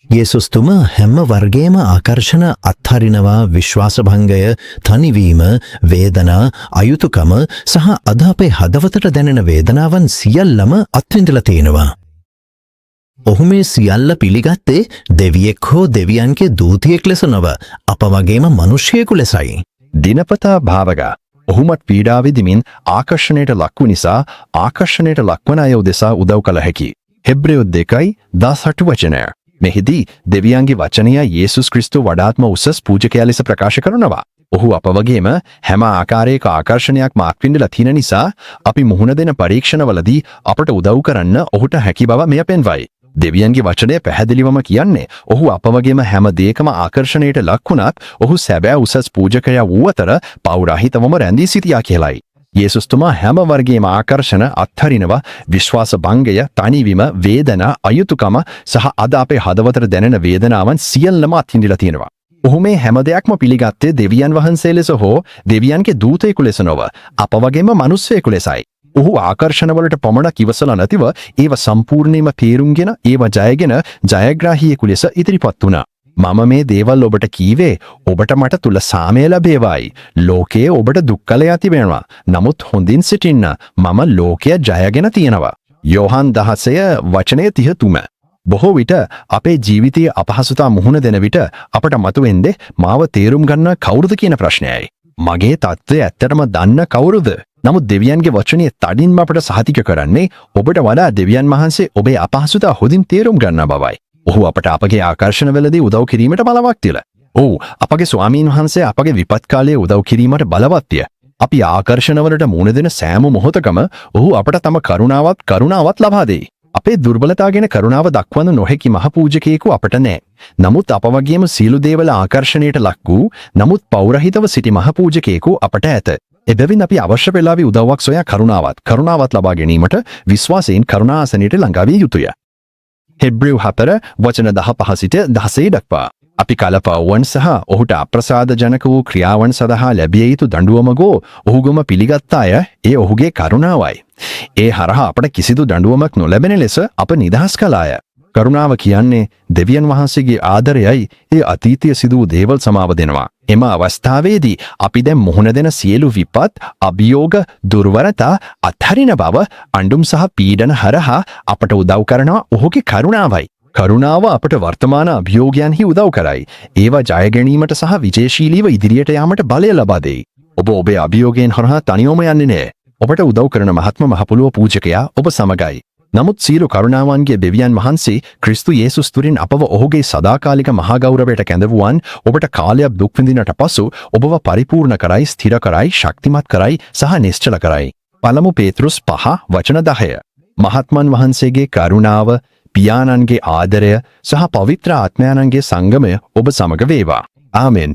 යේසුස්තුමා හැම වර්ගේම ආකර්ෂණ අත්හරිනවා විශ්වාසභංගය, තනිවීම, වේදනා, අයුතුකම සහ අද අපේ හදවතට දැනෙන වේදනාවන් සියල්ලම අත්විඳලා තියෙනවා. ඔහු මේ සියල්ල පිළිගත්තේ දෙවියෙක් හෝ දෙවියන්ගේ දූතියෙක් ලෙස නොව අප වගේම මිනිසෙකු ලෙසයි. දිනපතා භාවක ඔහුමත් පීඩා විඳිමින් ආකර්ෂණයට ලක්ව නිසා ආකර්ෂණයට ලක්වන අය උදෙසා උදව් කළ හැකි. හෙබ්‍රෙයු 2:18 වචනය. මෙහිදී දෙවියන්ගේ වචනය යේසුස් ක්‍රිස්තු වඩාත්ම උසස් පූජකයා ලෙස ප්‍රකාශ කරනවා. ඔහු අප වගේම හැම ආකාරයක ආකර්ෂණයක් මාක්වින්දලා තියෙන නිසා අපි මුහුණ දෙන පරීක්ෂණවලදී අපට උදව් කරන්න ඔහුට හැකි බව මෙය පෙන්වයි. දෙවියන්ගේ වචනය පැහැදිලිවම කියන්නේ ඔහු අප වගේම හැම දෙයකම ආකර්ෂණයට ලක් වුණත් ඔහු සැබෑ උසස් පූජකයා වූ අතර පෞරාහිතවම රැඳී සිටියා කියලයි. යේසුස්තුමා හැම වර්ගයේම ආකර්ෂණ අත්හරිනවා විශ්වාස භංගය, තනිවීම, වේදනා, අයුතුකම සහ අද අපේ හදවතට දැනෙන වේදනාවන් සියල්ලම අත්විඳලා තියෙනවා. ඔහු මේ හැම දෙයක්ම පිළිගත්තේ දෙවියන් වහන්සේ ලෙස හෝ දෙවියන්ගේ දූතයෙකු ලෙස නොව අප වගේම මිනිසෙකු ලෙසයි. ඔහු ආකර්ෂණවලට පමණක් ඉවසලා නැතිව ඒව සම්පූර්ණයෙන්ම තේරුම්ගෙන ඒව ජයගෙන ජයග්‍රාහියෙකු ලෙස ඉදිරිපත් වුණා. මම මේ දේවල් ඔබට කීවේ ඔබට මට තුල සාමය ලැබේවායි. ලෝකයේ ඔබට දුක් කළ යති වෙනවා. නමුත් හොඳින් සිටින්න. මම ලෝකය ජයගෙන තියෙනවා. යෝහන් 16:33. බොහෝ විට අපේ ජීවිතයේ අපහසුතා මුහුණ දෙන විට අපට මතුවෙන්නේ මාව තේරුම් ගන්න කවුරුද කියන ප්‍රශ්නයයි. මගේ තත්ත්වය ඇත්තටම දන්න කවුරුද? නමුත් දෙවියන්ගේ වචනේ තදින්ම අපට සහතික කරන්නේ ඔබට වඩා දෙවියන් වහන්සේ ඔබේ අපහසුතා හොඳින් තේරුම් ගන්නා බවයි. ඔහු අපට අපගේ ආකර්ෂණවලදී උදව් කිරීමට බලවත් තියලා. ඔව්, අපගේ ස්වාමීන් වහන්සේ අපගේ විපත් කාලයේ උදව් කිරීමට බලවත්ය. අපි ආකර්ෂණවලට මුහුණ දෙන සෑම මොහොතකම ඔහු අපට තම කරුණාවත් ලබා දෙයි. අපේ දුර්බලතා ගැන කරුණාව දක්වන්න නොහැකි මහ පූජකයෙකු අපට නැහැ. නමුත් අප වගේම සීළු දේවල ආකර්ෂණයට ලක් වූ නමුත් පෞරහිතව සිටි මහ පූජකයෙකු අපට ඇත. එබැවින් අපි අවශ්‍ය වෙලාවේ උදව්වක් සොයා කරුණාවත් ලබා ගැනීමට විශ්වාසයෙන් කරුණාසනයට ළඟා විය යුතුය. හෙබ්‍රෙව් 4:15 සිට 16 දක්වා අපි කලපවුවන් සහ ඔහුට අප්‍රසාදජනක වූ ක්‍රියාවන් සඳහා ලැබිය යුතු දඬුවමකෝ ඔහුගම පිළිගත් අය ඒ ඔහුගේ කරුණාවයි. ඒ හරහා අපට කිසිදු දඬුවමක් නොලැබෙන ලෙස අප නිදහස් කළාය. කරුණාව කියන්නේ දෙවියන් වහන්සේගේ ආදරයයි ඒ අතීතයේ සිදු වූ දේවල් සමාව දෙනවා. එම අවස්ථාවේදී අපි දැන් මුහුණ දෙන සියලු විපත්, අභියෝග, දුර්වලතා අත්හරින බව අඬුම් සහ පීඩන හරහා අපට උදව් කරනවා ඔහුගේ කරුණාවයි. කරුණාව අපට වර්තමාන අභියෝගයන්හි උදව් කරයි. ඒවා ජය ගැනීමට සහ විජයශීලීව ඉදිරියට යාමට බලය ලබා දෙයි. ඔබ ඔබේ අභියෝගයෙන් හරහා තනියම යන්නේ නැහැ. ඔබට උදව් කරන මහත්ම මහපොළොව පූජකයා ඔබ සමගයි. නමුත් සියලු කරුණාවන්ගේ දෙවියන් වහන්සේ ක්‍රිස්තු යේසුස් තුරින් අපව ඔහුගේ සදාකාලික මහා ගෞරවයට කැඳවුවන් ඔබට කාලයක් දුක් විඳිනට පසු ඔබව පරිපූර්ණ කරයි, ස්ථිර කරයි, ශක්තිමත් කරයි සහ නිශ්චල කරයි. පළමු පේතෘස් 5:10. මහත්මන් වහන්සේගේ කරුණාව, පියාණන්ගේ ආදරය සහ පවිත්‍ර ආත්මයන්ගේ සංගමය ඔබ සමග වේවා. ආමෙන්.